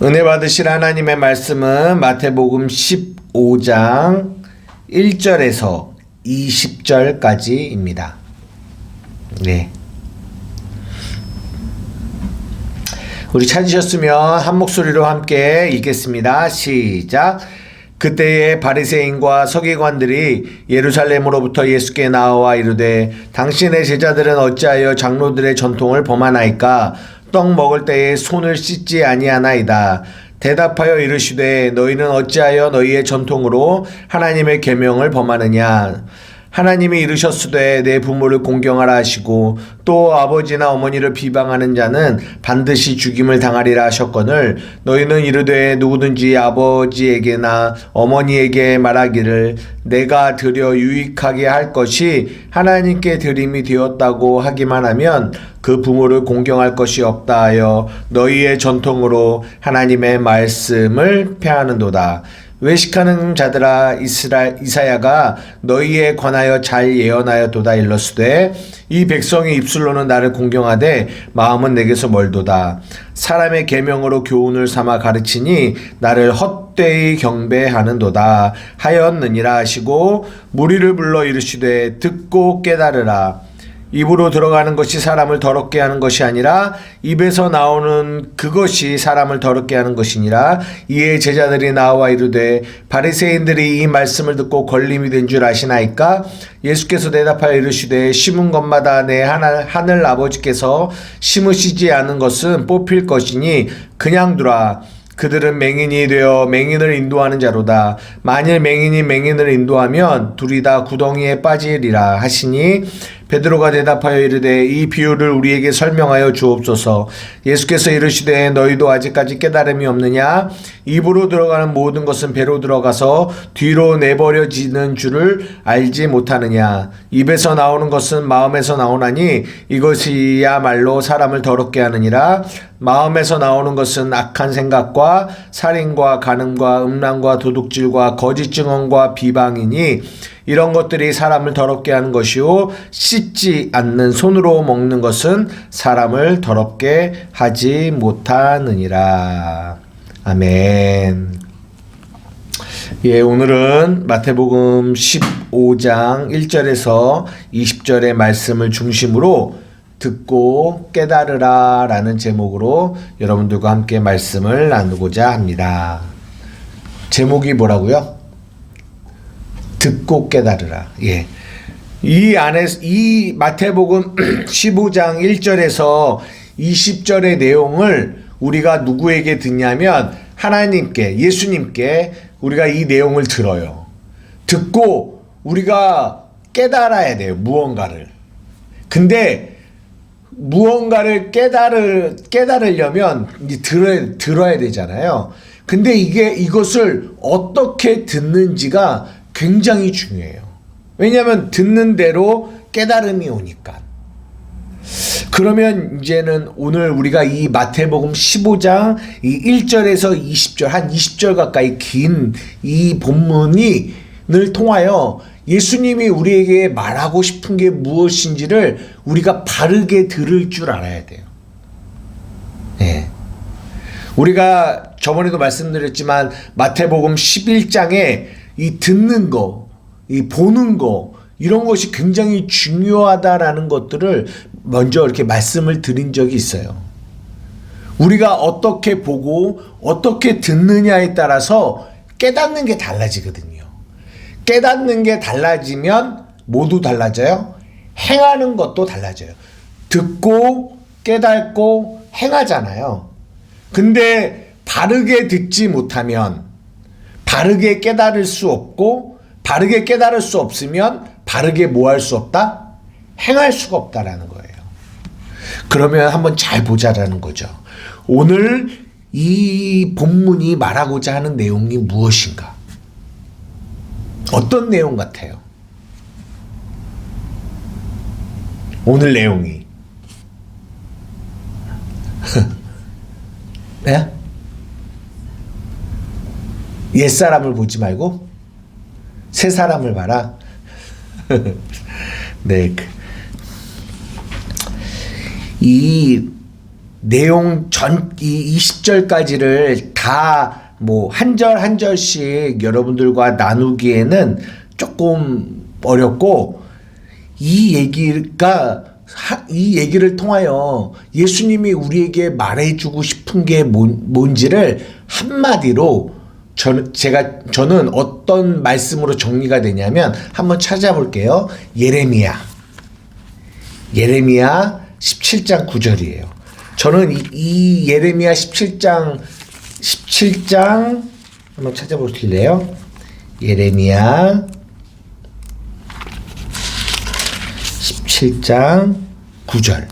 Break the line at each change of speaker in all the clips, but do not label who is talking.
은혜 받으실 하나님의 말씀은 마태복음 15장 1절에서 20절까지입니다. 네. 우리 찾으셨으면 한 목소리로 함께 읽겠습니다. 시작. 그때에 바리새인과 서기관들이 예루살렘으로부터 예수께 나와 이르되 당신의 제자들은 어찌하여 장로들의 전통을 범하나이까? 떡 먹을 때에 손을 씻지 아니하나이다. 대답하여 이르시되 너희는 어찌하여 너희의 전통으로 하나님의 계명을 범하느냐? 하나님이 이르셨으되 내 부모를 공경하라 하시고 또 아버지나 어머니를 비방하는 자는 반드시 죽임을 당하리라 하셨거늘 너희는 이르되 누구든지 아버지에게나 어머니에게 말하기를 내가 드려 유익하게 할 것이 하나님께 드림이 되었다고 하기만 하면 그 부모를 공경할 것이 없다 하여 너희의 전통으로 하나님의 말씀을 폐하는도다. 외식하는 자들아 이사야가 너희에 관하여 잘 예언하였도다 일렀으되 이 백성이 입술로는 나를 공경하되 마음은 내게서 멀도다. 사람의 계명으로 교훈을 삼아 가르치니 나를 헛되이 경배하는도다 하였느니라 하시고 무리를 불러 이르시되 듣고 깨달으라. 입으로 들어가는 것이 사람을 더럽게 하는 것이 아니라 입에서 나오는 그것이 사람을 더럽게 하는 것이니라. 이에 제자들이 나와 이르되 바리새인들이 이 말씀을 듣고 걸림이 된 줄 아시나이까? 예수께서 대답하여 이르시되 심은 것마다 내 하늘 아버지께서 심으시지 않은 것은 뽑힐 것이니 그냥 두라. 그들은 맹인이 되어 맹인을 인도하는 자로다. 만일 맹인이 맹인을 인도하면 둘이 다 구덩이에 빠지리라 하시니 베드로가 대답하여 이르되 이 비유를 우리에게 설명하여 주옵소서. 예수께서 이르시되 너희도 아직까지 깨달음이 없느냐? 입으로 들어가는 모든 것은 배로 들어가서 뒤로 내버려지는 줄을 알지 못하느냐? 입에서 나오는 것은 마음에서 나오나니 이것이야말로 사람을 더럽게 하느니라. 마음에서 나오는 것은 악한 생각과 살인과 간음과 음란과 도둑질과 거짓 증언과 비방이니 이런 것들이 사람을 더럽게 하는 것이요 씻지 않는 손으로 먹는 것은 사람을 더럽게 하지 못하느니라. 아멘. 예, 오늘은 마태복음 15장 1절에서 20절의 말씀을 중심으로 듣고 깨달으라 라는 제목으로 여러분들과 함께 말씀을 나누고자 합니다. 제목이 뭐라고요? 듣고 깨달으라. 예. 이 마태복음 15장 1절에서 20절의 내용을 우리가 누구에게 듣냐면 하나님께, 예수님께 우리가 이 내용을 들어요. 듣고 우리가 깨달아야 돼요. 무언가를. 근데 무언가를 깨달으려면 이제 들어야 되잖아요. 근데 이것을 어떻게 듣는지가 굉장히 중요해요. 왜냐하면 듣는 대로 깨달음이 오니까. 그러면 이제는 오늘 우리가 이 마태복음 15장 이 1절에서 20절 한 20절 가까이 긴 이 본문을 통하여 예수님이 우리에게 말하고 싶은 게 무엇인지를 우리가 바르게 들을 줄 알아야 돼요. 네. 우리가 저번에도 말씀드렸지만 마태복음 11장에 이 듣는 거, 이 보는 거 이런 것이 굉장히 중요하다라는 것들을 먼저 이렇게 말씀을 드린 적이 있어요. 우리가 어떻게 보고 어떻게 듣느냐에 따라서 깨닫는 게 달라지거든요. 깨닫는 게 달라지면 모두 달라져요. 행하는 것도 달라져요. 듣고 깨닫고 행하잖아요. 근데 바르게 듣지 못하면 바르게 깨달을 수 없고 바르게 깨달을 수 없으면 바르게 뭐 할 수 없다? 행할 수가 없다라는 거예요. 그러면 한번 잘 보자라는 거죠. 오늘 이 본문이 말하고자 하는 내용이 무엇인가? 어떤 내용 같아요? 오늘 내용이 네? 옛사람을 보지 말고 새 사람을 봐라. 네. 내용 이 20절까지를 다 뭐 한 절 한 절씩 여러분들과 나누기에는 조금 어렵고, 이 얘기를 통하여 예수님이 우리에게 말해주고 싶은 게 뭔지를 한마디로 저는 어떤 말씀으로 정리가 되냐면 한번 찾아볼게요. 예레미야 17장 9절이에요. 저는 이 예레미야 17장 한번 찾아보실래요? 예레미야 17장 9절.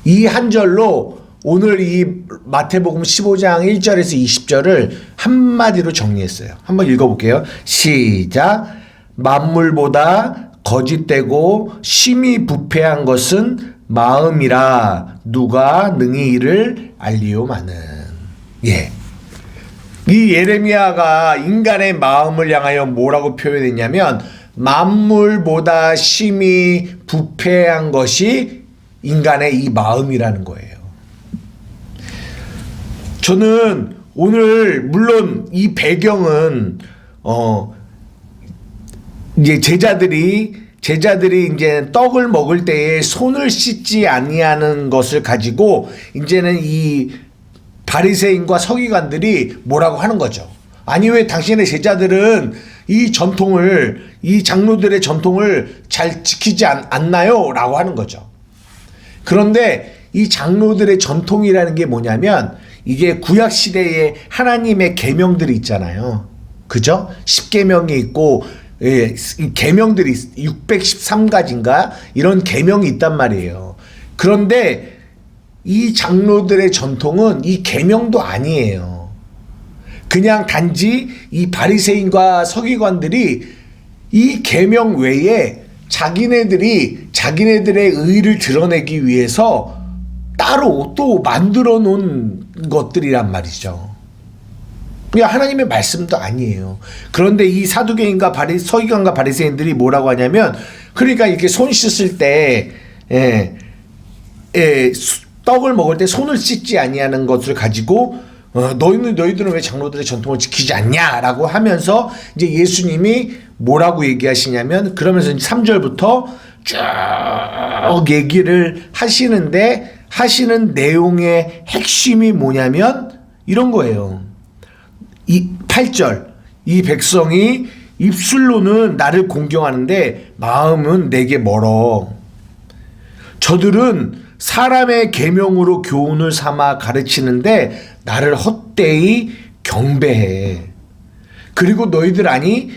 이 한 절로 오늘 이 마태복음 15장 1절에서 20절을 한마디로 정리했어요. 한번 읽어볼게요. 시작. 만물보다 거짓되고 심히 부패한 것은 마음이라 누가 능히 이를 알리오마는. 예. 이 예레미야가 인간의 마음을 향하여 뭐라고 표현했냐면, 만물보다 심히 부패한 것이 인간의 이 마음이라는 거예요. 저는 오늘 물론 이 배경은 이제 제자들이 이제 떡을 먹을 때에 손을 씻지 아니하는 것을 가지고 이제는 이 바리새인과 서기관들이 뭐라고 하는 거죠. 아니, 왜 당신의 제자들은 이 장로들의 전통을 잘 지키지 않나요? 라고 하는 거죠. 그런데 이 장로들의 전통이라는 게 뭐냐면, 이게 구약 시대에 하나님의 계명들이 있잖아요. 그죠? 10계명이 있고, 예, 계명들이 613가지인가 이런 계명이 있단 말이에요. 그런데 이 장로들의 전통은 이 계명도 아니에요. 그냥 단지 이 바리새인과 서기관들이 이 계명 외에 자기네들의 의를 드러내기 위해서 따로 또 만들어 놓은 것들이란 말이죠. 그냥 하나님의 말씀도 아니에요. 그런데 이 사두개인과 서기관과 바리새인들이 뭐라고 하냐면, 그러니까 이렇게 손 씻을 때 떡을 먹을 때 손을 씻지 아니하는 것을 가지고 너희들은 왜 장로들의 전통을 지키지 않냐라고 하면서 이제 예수님이 뭐라고 얘기하시냐면, 그러면서 3절부터 쭉 얘기를 하시는데, 하시는 내용의 핵심이 뭐냐면 이런 거예요. 이 8절, 이 백성이 입술로는 나를 공경하는데 마음은 내게 멀어. 저들은 사람의 계명으로 교훈을 삼아 가르치는데 나를 헛되이 경배해. 그리고 너희들 아니,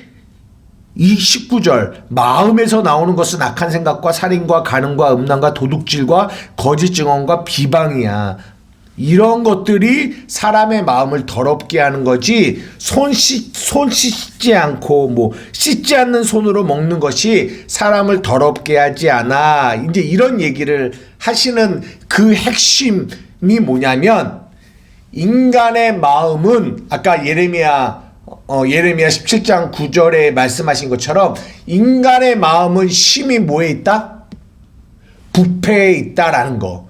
이 19절, 마음에서 나오는 것은 악한 생각과 살인과 간음과 음란과 도둑질과 거짓 증언과 비방이야. 이런 것들이 사람의 마음을 더럽게 하는 거지, 손 씻지 않고 씻지 않는 손으로 먹는 것이 사람을 더럽게 하지 않아. 이제 이런 얘기를 하시는 그 핵심이 뭐냐면, 인간의 마음은 아까 예레미야 17장 9절에 말씀하신 것처럼 인간의 마음은 심히 뭐에 있다? 부패에 있다라는 거.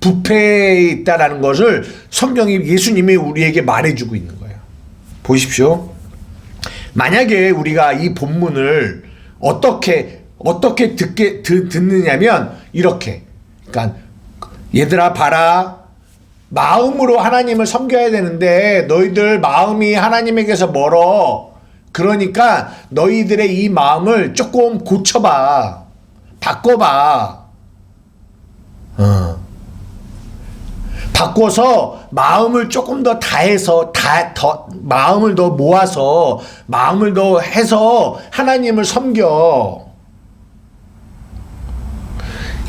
부패에 있다라는 것을 성경이, 예수님이 우리에게 말해주고 있는 거예요. 보십시오. 만약에 우리가 이 본문을 어떻게 듣느냐면 이렇게. 그러니까 얘들아 봐라. 마음으로 하나님을 섬겨야 되는데 너희들 마음이 하나님에게서 멀어. 그러니까 너희들의 이 마음을 조금 고쳐봐. 바꿔봐. 바꿔서 마음을 조금 더 다해서 마음을 더 모아서 마음을 더 해서 하나님을 섬겨.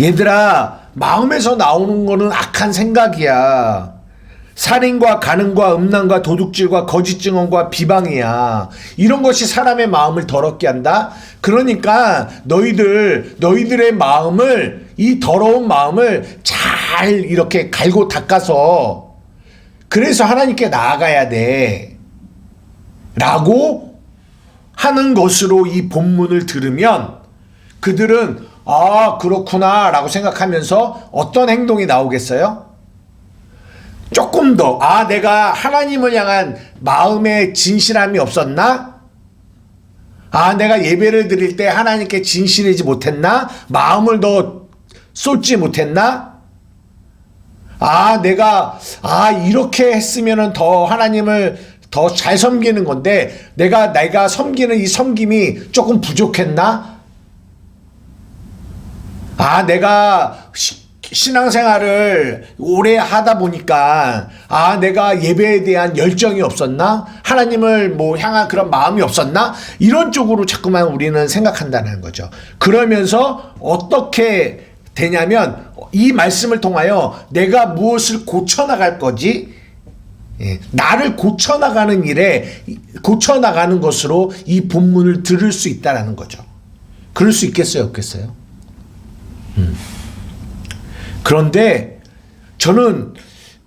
얘들아, 마음에서 나오는 거는 악한 생각이야. 살인과 간음과 음란과 도둑질과 거짓 증언과 비방이야. 이런 것이 사람의 마음을 더럽게 한다. 그러니까 너희들의 마음을, 이 더러운 마음을 잘 이렇게 갈고 닦아서, 그래서 하나님께 나아가야 돼 라고 하는 것으로 이 본문을 들으면 그들은 아, 그렇구나 라고 생각하면서 어떤 행동이 나오겠어요? 조금 더, 내가 하나님을 향한 마음의 진실함이 없었나? 내가 예배를 드릴 때 하나님께 진실이지 못했나? 마음을 더 쏟지 못했나? 내가 이렇게 했으면은 더 하나님을 더 잘 섬기는 건데 내가 섬기는 이 섬김이 조금 부족했나? 내가 신앙생활을 오래 하다 보니까 내가 예배에 대한 열정이 없었나? 하나님을 향한 그런 마음이 없었나? 이런 쪽으로 자꾸만 우리는 생각한다는 거죠. 그러면서 어떻게 되냐면 이 말씀을 통하여 내가 무엇을 고쳐나갈 거지? 나를 고쳐나가는 일에 고쳐나가는 것으로 이 본문을 들을 수 있다라는 거죠. 그럴 수 있겠어요, 없겠어요? 그런데 저는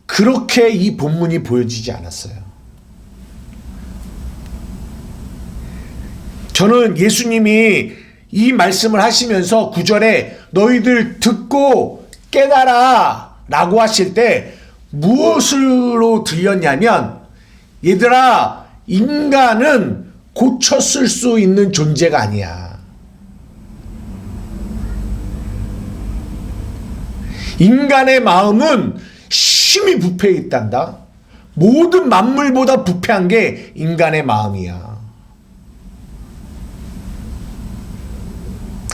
그렇게 이 본문이 보여지지 않았어요. 저는 예수님이 이 말씀을 하시면서 9절에 너희들 듣고 깨달아 라고 하실 때 무엇으로 들렸냐면, 얘들아, 인간은 고쳤을 수 있는 존재가 아니야. 인간의 마음은 심히 부패해 있단다. 모든 만물보다 부패한 게 인간의 마음이야.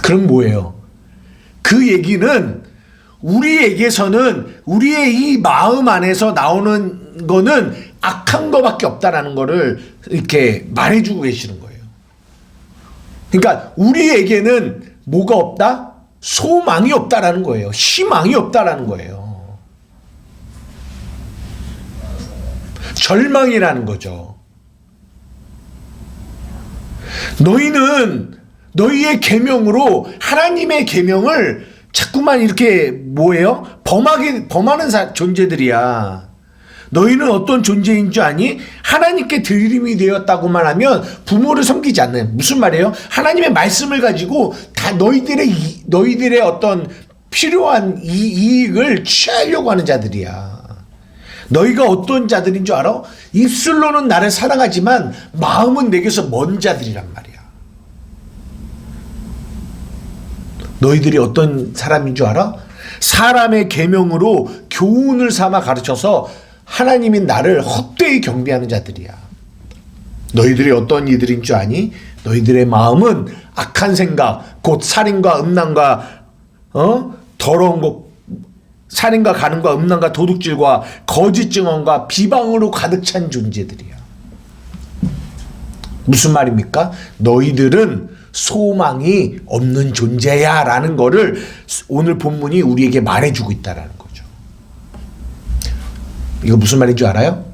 그럼 뭐예요? 그 얘기는 우리에게서는 우리의 이 마음 안에서 나오는 거는 악한 거밖에 없다라는 거를 이렇게 말해주고 계시는 거예요. 그러니까 우리에게는 뭐가 없다? 소망이 없다라는 거예요. 희망이 없다라는 거예요. 절망이라는 거죠. 너희는 너희의 계명으로 하나님의 계명을 자꾸만 이렇게 범하는 존재들이야. 너희는 어떤 존재인 줄 아니? 하나님께 들림이 되었다고만 하면 부모를 섬기지 않는. 무슨 말이에요? 하나님의 말씀을 가지고 다 너희들의 어떤 필요한 이익을 취하려고 하는 자들이야. 너희가 어떤 자들인 줄 알아? 입술로는 나를 사랑하지만 마음은 내게서 먼 자들이란 말이야. 너희들이 어떤 사람인 줄 알아? 사람의 계명으로 교훈을 삼아 가르쳐서 하나님이 나를 헛되이 경배하는 자들이야. 너희들이 어떤 이들인 줄 아니? 너희들의 마음은 악한 생각, 곧 살인과 음란과 더러운 것, 살인과 간음과 음란과 도둑질과 거짓 증언과 비방으로 가득 찬 존재들이야. 무슨 말입니까? 너희들은 소망이 없는 존재야 라는 거를 오늘 본문이 우리에게 말해주고 있다라는 거죠. 이거 무슨 말인 줄 알아요?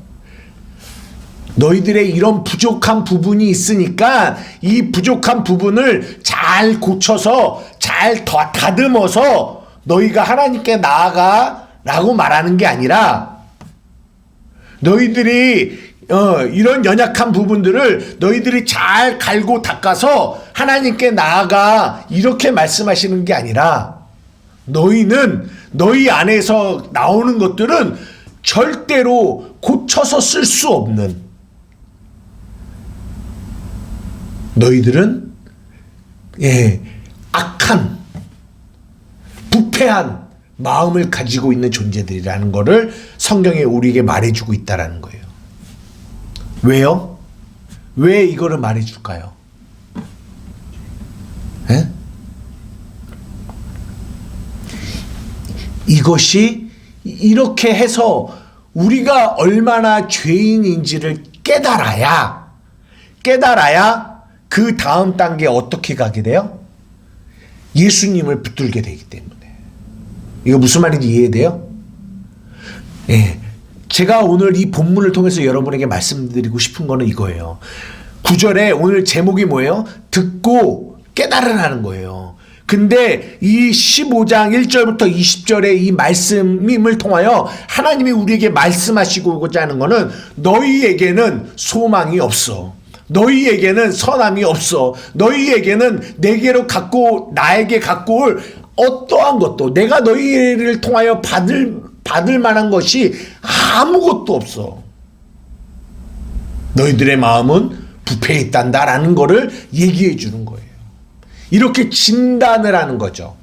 너희들의 이런 부족한 부분이 있으니까 이 부족한 부분을 잘 고쳐서 잘 다듬어서 너희가 하나님께 나아가 라고 말하는 게 아니라, 너희들이 이런 연약한 부분들을 너희들이 잘 갈고 닦아서 하나님께 나아가 이렇게 말씀하시는 게 아니라, 너희는 너희 안에서 나오는 것들은 절대로 고쳐서 쓸 수 없는, 너희들은 악한 부패한 마음을 가지고 있는 존재들이라는 것을 성경에 우리에게 말해주고 있다라는 거예요. 왜요? 왜 이거를 말해줄까요? 이것이 이렇게 해서 우리가 얼마나 죄인인지를 깨달아야 그 다음 단계에 어떻게 가게 돼요? 예수님을 붙들게 되기 때문에. 이거 무슨 말인지 이해돼요? 제가 오늘 이 본문을 통해서 여러분에게 말씀드리고 싶은 거는 이거예요. 9절에 오늘 제목이 뭐예요? 듣고 깨달으라는 거예요. 근데 이 15장 1절부터 20절의 이 말씀을 통하여 하나님이 우리에게 말씀하시고자 하는 거는, 너희에게는 소망이 없어. 너희에게는 선함이 없어. 너희에게는 나에게 갖고 올 어떠한 것도, 내가 너희를 통하여 받을 받을 만한 것이 아무것도 없어. 너희들의 마음은 부패해 있단다라는 거를 얘기해 주는 거예요. 이렇게 진단을 하는 거죠.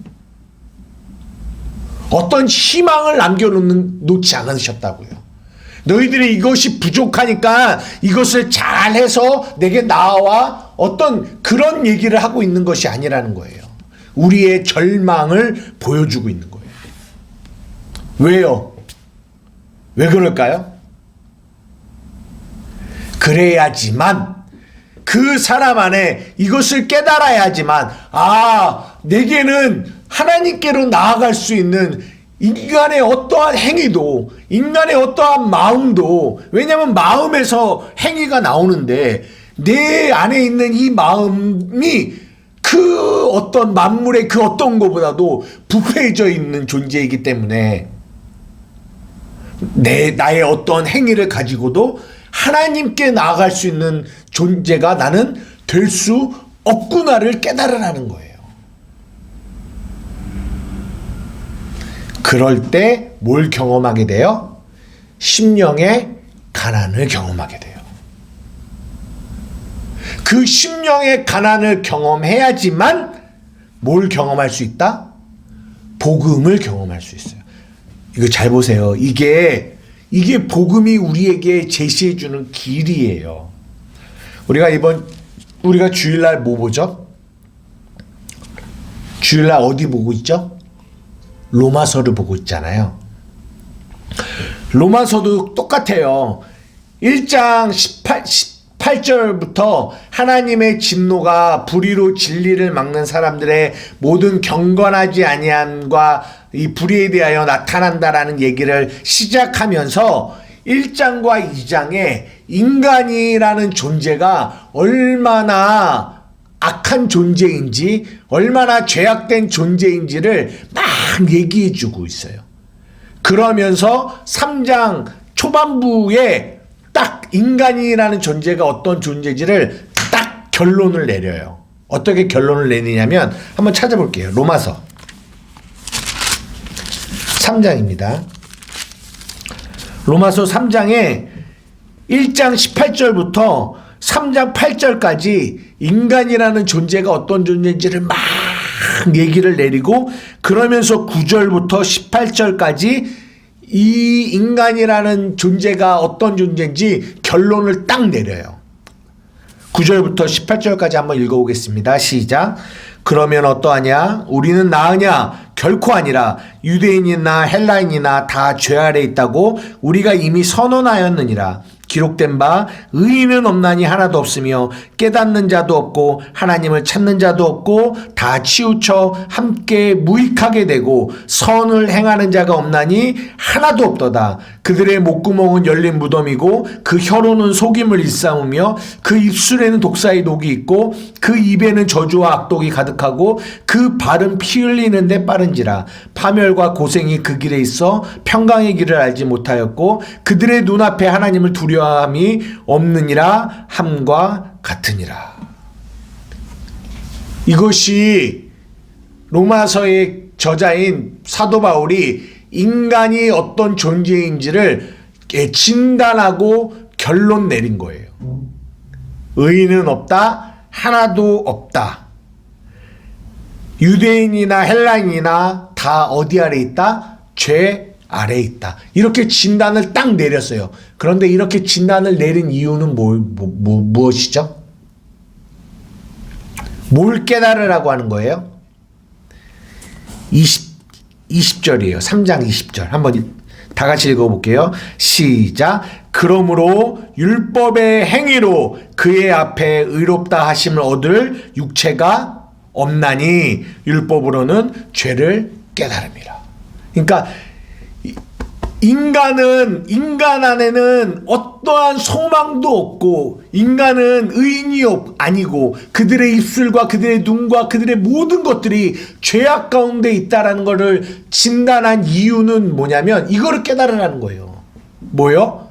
어떤 희망을 남겨놓지 않으셨다고요. 너희들이 이것이 부족하니까 이것을 잘해서 내게 나와 어떤 그런 얘기를 하고 있는 것이 아니라는 거예요. 우리의 절망을 보여주고 있는 거예요. 왜요? 왜 그럴까요? 그래야지만 그 사람 안에 이것을 깨달아야지만 내게는 하나님께로 나아갈 수 있는 인간의 어떠한 행위도 인간의 어떠한 마음도 왜냐하면 마음에서 행위가 나오는데 내 안에 있는 이 마음이 그 어떤 만물의 그 어떤 것보다도 부패해져 있는 존재이기 때문에 나의 어떤 행위를 가지고도 하나님께 나아갈 수 있는 존재가 나는 될 수 없구나를 깨달으라는 거예요. 그럴 때 뭘 경험하게 돼요? 심령의 가난을 경험하게 돼요. 그 심령의 가난을 경험해야지만 뭘 경험할 수 있다? 복음을 경험할 수 있어요. 이거 잘 보세요. 이게 복음이 우리에게 제시해주는 길이에요. 우리가 주일날 뭐 보죠? 주일날 어디 보고 있죠? 로마서를 보고 있잖아요. 로마서도 똑같아요. 1장 18절부터 하나님의 진노가 불의로 진리를 막는 사람들의 모든 경건하지 아니함과 이 불의에 대하여 나타난다라는 얘기를 시작하면서 1장과 2장에 인간이라는 존재가 얼마나 악한 존재인지 얼마나 죄악된 존재인지를 막 얘기해 주고 있어요. 그러면서 3장 초반부에 딱 인간이라는 존재가 어떤 존재인지를 딱 결론을 내려요. 어떻게 결론을 내리냐면 한번 찾아볼게요. 로마서 3장입니다. 로마서 3장에 1장 18절부터 3장 8절까지 인간이라는 존재가 어떤 존재인지를 막 얘기를 내리고 그러면서 9절부터 18절까지 이 인간이라는 존재가 어떤 존재인지 결론을 딱 내려요. 9절부터 18절까지 한번 읽어보겠습니다. 시작. 그러면 어떠하냐? 우리는 나으냐? 결코 아니라 유대인이나 헬라인이나 다 죄 아래 있다고 우리가 이미 선언하였느니라. 기록된 바 의인은 없나니 하나도 없으며 깨닫는 자도 없고 하나님을 찾는 자도 없고 다 치우쳐 함께 무익하게 되고 선을 행하는 자가 없나니 하나도 없도다. 그들의 목구멍은 열린 무덤이고 그 혀로는 속임을 일삼으며 그 입술에는 독사의 독이 있고 그 입에는 저주와 악독이 가득하고 그 발은 피 흘리는데 빠른지라. 파멸과 고생이 그 길에 있어 평강의 길을 알지 못하였고 그들의 눈앞에 하나님을 두려움이 없느니라 함과 같으니라. 이것이 로마서의 저자인 사도 바울이 인간이 어떤 존재인지를 진단하고 결론 내린 거예요. 의인은 없다. 하나도 없다. 유대인이나 헬라인이나 다 어디 아래 있다? 죄 아래 있다. 이렇게 진단을 딱 내렸어요. 그런데 이렇게 진단을 내린 이유는 무엇이죠? 뭘 깨달으라고 하는 거예요? 20절이에요. 3장 20절. 한번 다 같이 읽어볼게요. 시작. 그러므로 율법의 행위로 그의 앞에 의롭다 하심을 얻을 육체가 없나니 율법으로는 죄를 깨달음이라. 그러니까 인간 안에는 어떠한 소망도 없고 인간은 의인이 아니고 그들의 입술과 그들의 눈과 그들의 모든 것들이 죄악 가운데 있다라는 것을 진단한 이유는 뭐냐면 이거를 깨달으라는 거예요. 뭐요?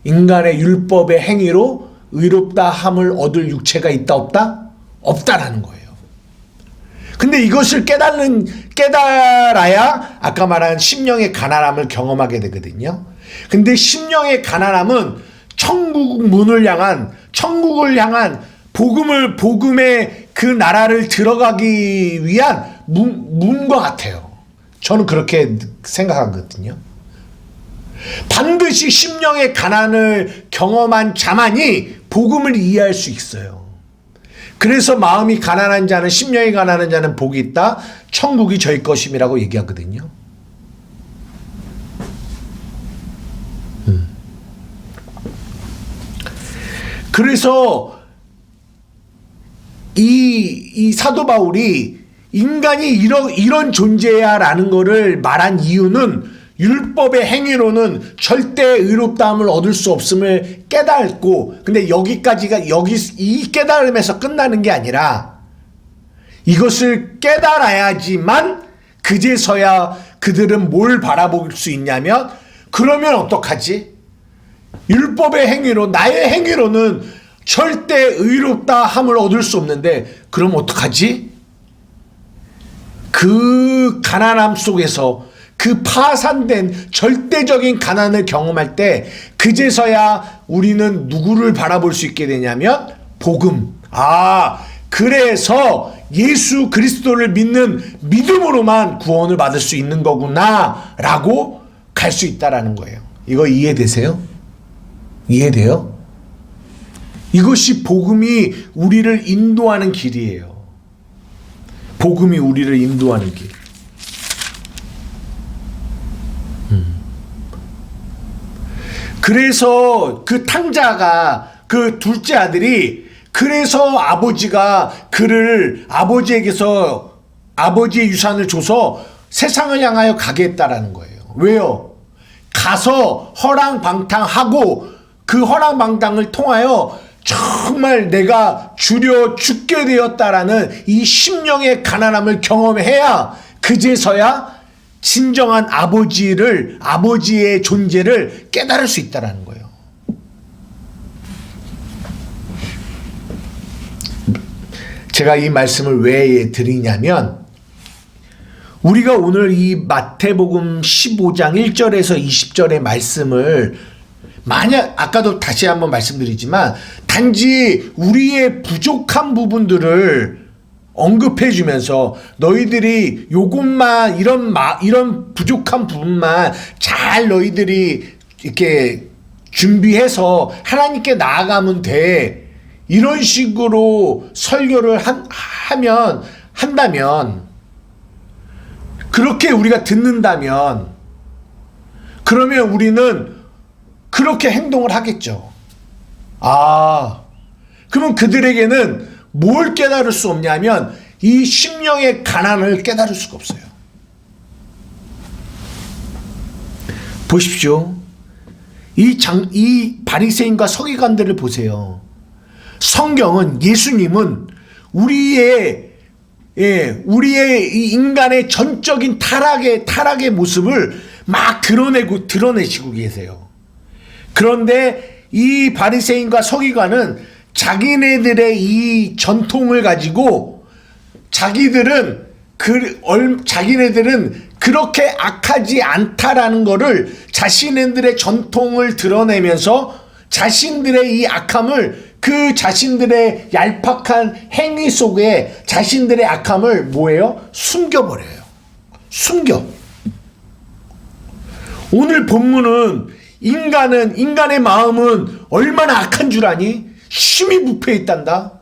인간의 율법의 행위로 의롭다 함을 얻을 육체가 있다 없다? 없다라는 거예요. 근데 이것을 깨달아야 아까 말한 심령의 가난함을 경험하게 되거든요. 근데 심령의 가난함은 천국을 향한 복음의 그 나라를 들어가기 위한 문과 같아요. 저는 그렇게 생각하거든요. 반드시 심령의 가난을 경험한 자만이 복음을 이해할 수 있어요. 그래서 마음이 가난한 자는, 심령이 가난한 자는 복이 있다. 천국이 저희 것임이라고 얘기하거든요. 그래서 이 사도 바울이 인간이 이런 존재야 라는 거를 말한 이유는 율법의 행위로는 절대 의롭다함을 얻을 수 없음을 깨닫고, 근데 이 깨달음에서 끝나는 게 아니라 이것을 깨달아야지만 그제서야 그들은 뭘 바라볼 수 있냐면, 그러면 어떡하지? 율법의 행위로, 나의 행위로는 절대 의롭다 함을 얻을 수 없는데 그럼 어떡하지? 그 가난함 속에서, 그 파산된 절대적인 가난을 경험할 때 그제서야 우리는 누구를 바라볼 수 있게 되냐면 복음. 그래서 예수 그리스도를 믿는 믿음으로만 구원을 받을 수 있는 거구나 라고 갈 수 있다라는 거예요. 이거 이해되세요? 이해돼요? 이것이 복음이 우리를 인도하는 길이에요. 복음이 우리를 인도하는 길. 그래서 그 탕자가, 그 둘째 아들이, 그래서 아버지가 그를 아버지에게서 아버지의 유산을 줘서 세상을 향하여 가게 했다라는 거예요. 왜요? 가서 허랑방탕하고 그 허랑방탕을 통하여 정말 내가 주려 죽게 되었다라는 이 심령의 가난함을 경험해야 그제서야 진정한 아버지의 존재를 깨달을 수 있다라는 거예요. 제가 이 말씀을 왜 드리냐면, 우리가 오늘 이 마태복음 15장 1절에서 20절의 말씀을 만약, 아까도 다시 한번 말씀드리지만, 단지 우리의 부족한 부분들을 언급해 주면서 너희들이 요것만, 이런 부족한 부분만 잘 너희들이 이렇게 준비해서 하나님께 나아가면 돼, 이런 식으로 설교를 한다면, 그렇게 우리가 듣는다면, 그러면 우리는 그렇게 행동을 하겠죠. 그러면 그들에게는 뭘 깨달을 수 없냐면 이 심령의 가난을 깨달을 수가 없어요. 보십시오. 이 바리새인과 서기관들을 보세요. 성경은, 예수님은 우리의 이 인간의 전적인 타락의 모습을 막 드러내시고 계세요. 그런데 이 바리새인과 서기관은 자기네들의 이 전통을 가지고 자기네들은 그렇게 악하지 않다라는 거를, 자신들의 전통을 드러내면서 자신들의 이 악함을, 그 자신들의 얄팍한 행위 속에 자신들의 악함을 뭐예요? 숨겨버려요. 오늘 본문은 인간의 마음은 얼마나 악한 줄 아니? 심히 부패해 있단다.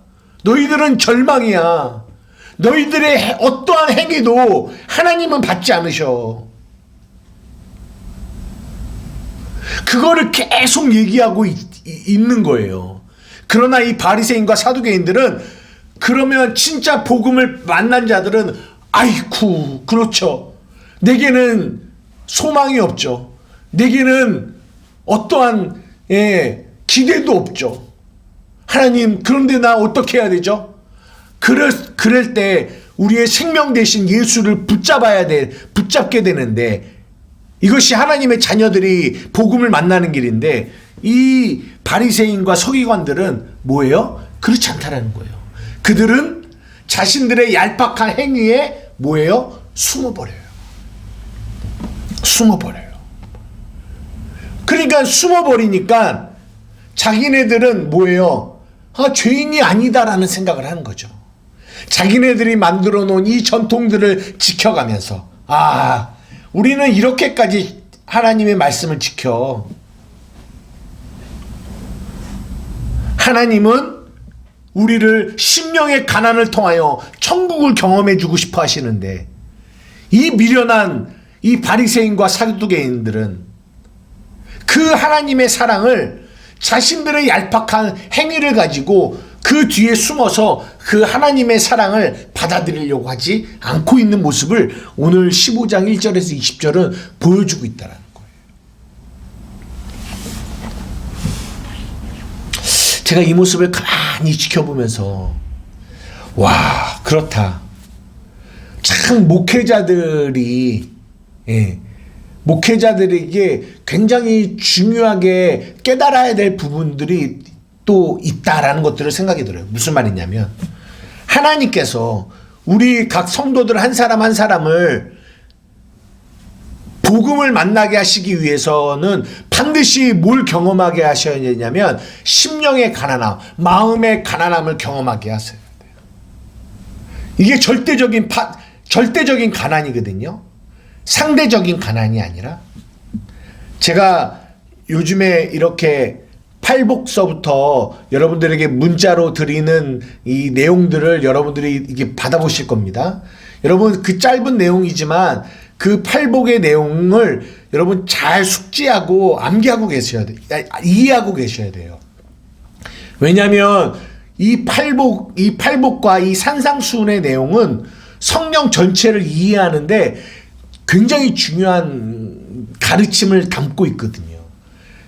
너희들은 절망이야. 너희들의 어떠한 행위도 하나님은 받지 않으셔. 그거를 계속 얘기하고 있는 거예요. 그러나 이 바리새인과 사두개인들은, 그러면 진짜 복음을 만난 자들은 아이쿠, 그렇죠. 내게는 소망이 없죠. 내게는 어떠한 기대도 없죠. 하나님, 그런데 나 어떻게 해야 되죠? 그럴 때 우리의 생명 대신 예수를 붙잡게 되는데, 이것이 하나님의 자녀들이 복음을 만나는 길인데, 이 바리새인과 서기관들은 뭐예요? 그렇지 않다라는 거예요. 그들은 자신들의 얄팍한 행위에 뭐예요? 숨어버려요. 숨어버려요. 그러니까 숨어버리니까 자기네들은 뭐예요? 죄인이 아니다라는 생각을 하는 거죠. 자기네들이 만들어 놓은 이 전통들을 지켜가면서 우리는 이렇게까지 하나님의 말씀을 지켜. 하나님은 우리를 심령의 가난을 통하여 천국을 경험해 주고 싶어 하시는데, 이 미련한 이 바리새인과 사두개인들은 그 하나님의 사랑을 자신들의 얄팍한 행위를 가지고 그 뒤에 숨어서 그 하나님의 사랑을 받아들이려고 하지 않고 있는 모습을 오늘 15장 1절에서 20절은 보여주고 있다는 거예요. 제가 이 모습을 가만히 지켜보면서 그렇다. 참 목회자들에게 굉장히 중요하게 깨달아야 될 부분들이 또 있다라는 것들을 생각이 들어요. 무슨 말이냐면, 하나님께서 우리 각 성도들 한 사람 한 사람을 복음을 만나게 하시기 위해서는 반드시 뭘 경험하게 하셔야 되냐면 심령의 가난함, 마음의 가난함을 경험하게 하셔야 돼요. 이게 절대적인 가난이거든요. 상대적인 가난이 아니라. 제가 요즘에 이렇게 팔복서부터 여러분들에게 문자로 드리는 이 내용들을 여러분들이 이게 받아보실 겁니다. 여러분, 그 짧은 내용이지만 그 팔복의 내용을 여러분 잘 숙지하고 암기하고 계셔야 돼요. 이해하고 계셔야 돼요. 왜냐하면 이 팔복과 이 산상수훈의 내용은 성령 전체를 이해하는데 굉장히 중요한 가르침을 담고 있거든요.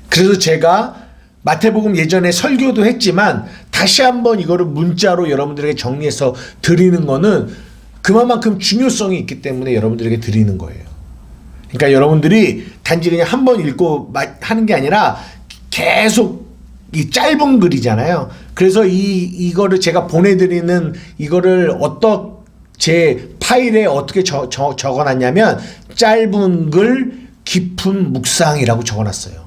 그래서 제가 마태복음 예전에 설교도 했지만 다시 한번 이거를 문자로 여러분들에게 정리해서 드리는 거는 그만큼 중요성이 있기 때문에 여러분들에게 드리는 거예요. 그러니까 여러분들이 단지 그냥 한번 읽고 하는 게 아니라 계속 이 짧은 글이잖아요. 그래서 이거를 제가 보내드리는 이거를 제 파일에 어떻게 적어놨냐면 짧은 글 깊은 묵상이라고 적어놨어요.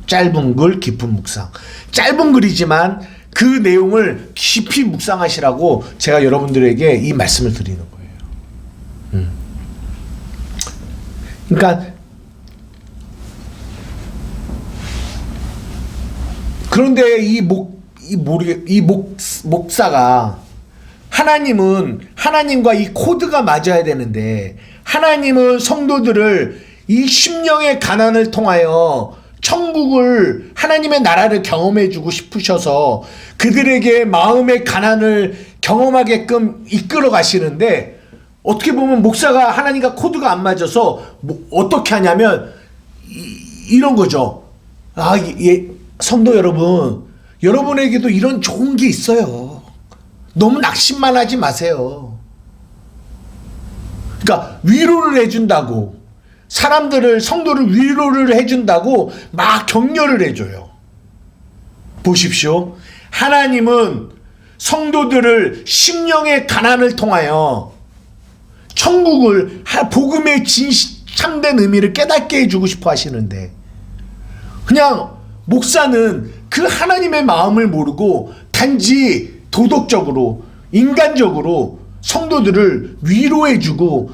짧은 글 깊은 묵상. 짧은 글이지만 그 내용을 깊이 묵상하시라고 제가 여러분들에게 이 말씀을 드리는 거예요. 그러니까 그런데 이 목사가 하나님과 이 코드가 맞아야 되는데, 하나님은 성도들을 이 심령의 가난을 통하여 천국을, 하나님의 나라를 경험해 주고 싶으셔서 그들에게 마음의 가난을 경험하게끔 이끌어 가시는데, 어떻게 보면 목사가 하나님과 코드가 안 맞아서 어떻게 하냐면 이런 거죠. 성도 여러분, 여러분에게도 이런 좋은 게 있어요. 너무 낙심만 하지 마세요. 그러니까 위로를 해준다고, 성도를 위로를 해준다고 막 격려를 해줘요. 보십시오. 하나님은 성도들을 심령의 가난을 통하여 천국을, 복음의 참된 의미를 깨닫게 해주고 싶어 하시는데, 그냥 목사는 그 하나님의 마음을 모르고 단지 도덕적으로, 인간적으로 성도들을 위로해주고,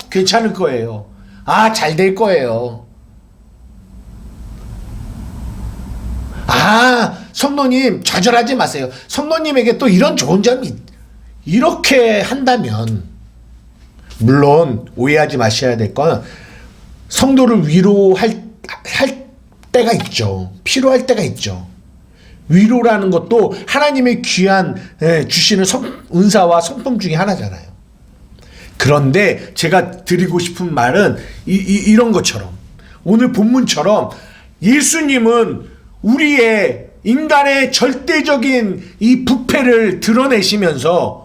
괜찮을 거예요. 잘 될 거예요. 성도님 좌절하지 마세요. 성도님에게 또 이런 좋은 점이, 이렇게 한다면, 물론 오해하지 마셔야 될 건 성도를 위로할 때가 있죠. 필요할 때가 있죠. 위로라는 것도 하나님의 귀한 주시는 은사와 성품 중에 하나잖아요. 그런데 제가 드리고 싶은 말은 이런 것처럼, 오늘 본문처럼 예수님은 우리의 인간의 절대적인 이 부패를 드러내시면서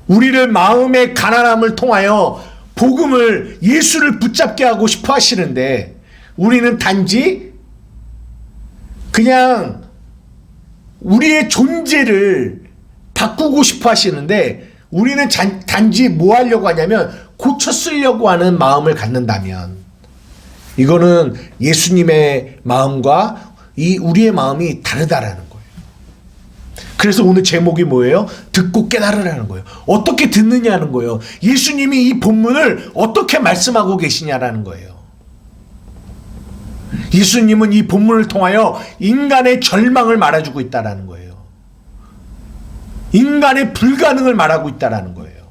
우리를 마음의 가난함을 통하여 복음을, 예수를 붙잡게 하고 싶어 하시는데, 우리는 단지 그냥 우리의 존재를 바꾸고 싶어 하시는데 우리는 단지 뭐 하려고 하냐면 고쳐 쓰려고 하는 마음을 갖는다면 이거는 예수님의 마음과 우리의 마음이 다르다라는 거예요. 그래서 오늘 제목이 뭐예요? 듣고 깨달으라는 거예요. 어떻게 듣느냐는 거예요. 예수님이 이 본문을 어떻게 말씀하고 계시냐라는 거예요. 예수님은 이 본문을 통하여 인간의 절망을 말해주고 있다라는 거예요. 인간의 불가능을 말하고 있다라는 거예요.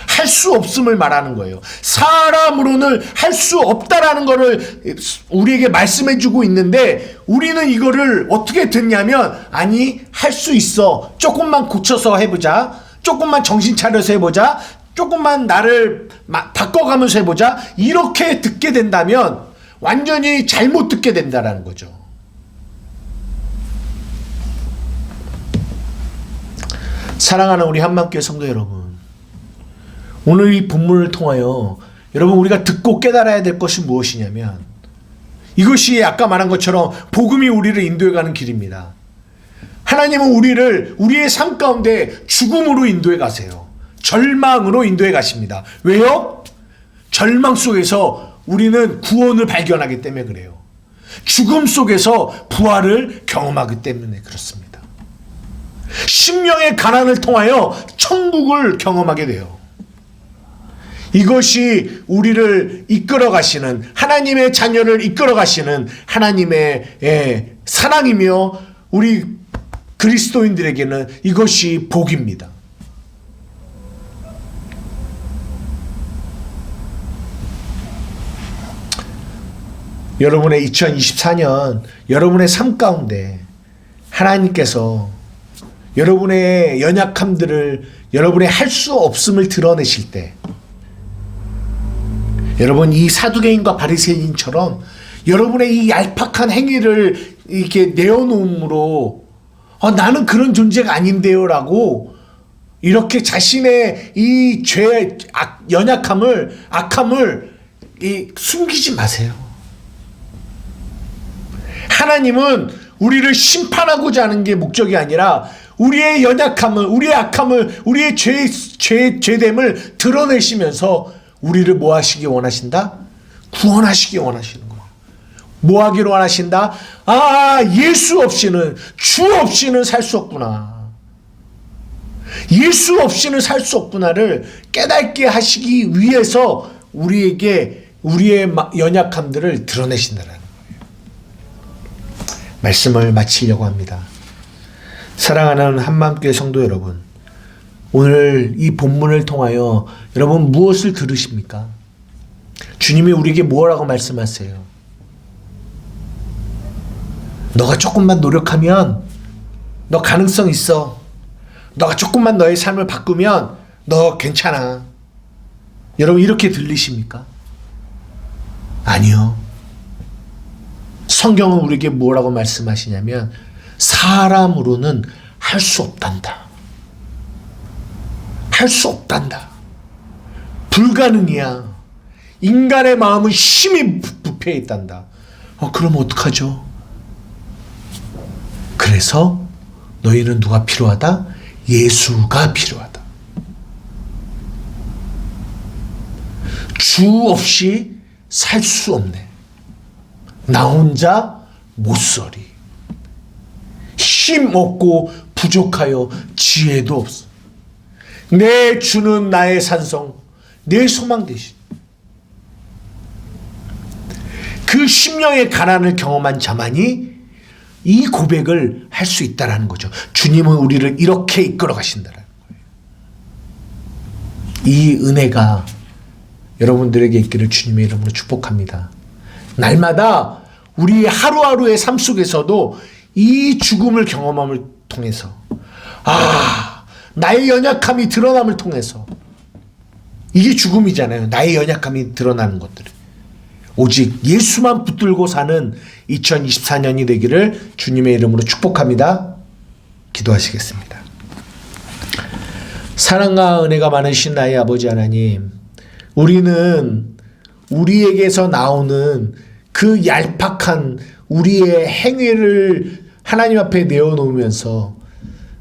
할 수 없음을 말하는 거예요. 사람으로는 할 수 없다라는 거를 우리에게 말씀해 주고 있는데 우리는 이거를 어떻게 듣냐면 아니 할 수 있어. 조금만 고쳐서 해보자. 조금만 정신 차려서 해보자. 조금만 나를 바꿔가면서 해보자. 이렇게 듣게 된다면 완전히 잘못 듣게 된다라는 거죠. 사랑하는 우리 한마음교회 성도 여러분, 오늘 이 본문을 통하여 여러분 우리가 듣고 깨달아야 될 것이 무엇이냐면 이것이 아까 말한 것처럼 복음이 우리를 인도해가는 길입니다. 하나님은 우리의 삶 가운데 죽음으로 인도해 가세요. 절망으로 인도해 가십니다. 왜요? 절망 속에서 우리는 구원을 발견하기 때문에 그래요. 죽음 속에서 부활을 경험하기 때문에 그렇습니다. 심령의 가난을 통하여 천국을 경험하게 돼요. 이것이 우리를 이끌어 가시는 하나님의 자녀를 이끌어 가시는 하나님의 사랑이며 우리 그리스도인들에게는 이것이 복입니다. 여러분의 2024년 여러분의 삶 가운데 하나님께서 여러분의 연약함들을 여러분의 할 수 없음을 드러내실 때 여러분 이 사두개인과 바리새인처럼 여러분의 이 얄팍한 행위를 이렇게 내어놓음으로 나는 그런 존재가 아닌데요 라고 이렇게 자신의 이 죄, 연약함을 악함을 숨기지 마세요. 하나님은 우리를 심판하고자 하는 게 목적이 아니라 우리의 연약함을, 우리의 악함을, 우리의 죄됨을 드러내시면서 우리를 뭐 하시기 원하신다? 구원하시기 원하시는 거예요. 뭐 하기를 원하신다? 예수 없이는, 주 없이는 살 수 없구나. 예수 없이는 살 수 없구나를 깨닫게 하시기 위해서 우리에게 우리의 연약함들을 드러내신다는 거예요. 말씀을 마치려고 합니다. 사랑하는 한마음교회 성도 여러분, 오늘 이 본문을 통하여 여러분 무엇을 들으십니까? 주님이 우리에게 뭐라고 말씀하세요? 너가 조금만 노력하면 너 가능성 있어. 너가 조금만 너의 삶을 바꾸면 너 괜찮아. 여러분 이렇게 들리십니까? 아니요. 성경은 우리에게 뭐라고 말씀하시냐면 사람으로는 할 수 없단다. 할 수 없단다. 불가능이야. 인간의 마음은 힘이 부패해 있단다. 그럼 어떡하죠? 그래서 너희는 누가 필요하다? 예수가 필요하다. 주 없이 살 수 없네. 나 혼자 못서리. 힘 없고 부족하여 지혜도 없어. 내 주는 나의 산성, 내 소망 되신. 그 심령의 가난을 경험한 자만이 이 고백을 할 수 있다라는 거죠. 주님은 우리를 이렇게 이끌어 가신다라는 거예요. 이 은혜가 여러분들에게 있기를 주님의 이름으로 축복합니다. 날마다 우리 하루하루의 삶 속에서도 이 죽음을 경험함을 통해서 나의 연약함이 드러남을 통해서 이게 죽음이잖아요. 나의 연약함이 드러나는 것들이 오직 예수만 붙들고 사는 2024년이 되기를 주님의 이름으로 축복합니다. 기도하시겠습니다. 사랑과 은혜가 많으신 나의 아버지 하나님, 우리는 우리에게서 나오는 그 얄팍한 우리의 행위를 하나님 앞에 내어놓으면서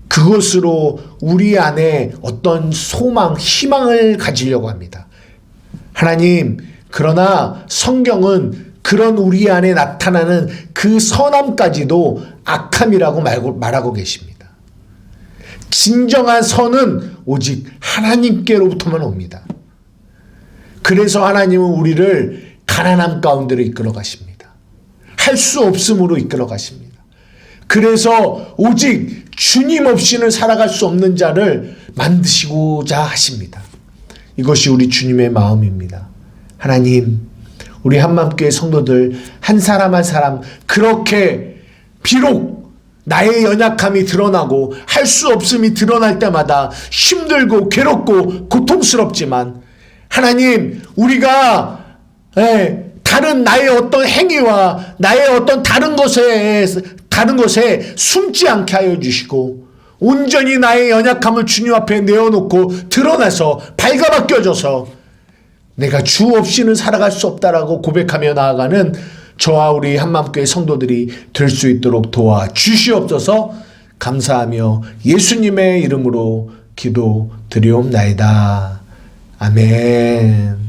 그것으로 우리 안에 어떤 소망, 희망을 가지려고 합니다. 하나님, 그러나 성경은 그런 우리 안에 나타나는 그 선함까지도 악함이라고 말하고 계십니다. 진정한 선은 오직 하나님께로부터만 옵니다. 그래서 하나님은 우리를 가난함 가운데로 이끌어 가십니다. 할 수 없음으로 이끌어 가십니다. 그래서 오직 주님 없이는 살아갈 수 없는 자를 만드시고자 하십니다. 이것이 우리 주님의 마음입니다. 하나님, 우리 한맘교회 성도들 한 사람 한 사람 그렇게 비록 나의 연약함이 드러나고 할 수 없음이 드러날 때마다 힘들고 괴롭고 고통스럽지만 하나님, 우리가 다른 나의 어떤 행위와 나의 어떤 다른 것에 숨지 않게 하여 주시고 온전히 나의 연약함을 주님 앞에 내어놓고 드러나서 발가벗겨져서 내가 주 없이는 살아갈 수 없다라고 고백하며 나아가는 저와 우리 한맘교회 성도들이 될 수 있도록 도와주시옵소서. 감사하며 예수님의 이름으로 기도드리옵나이다. 아멘.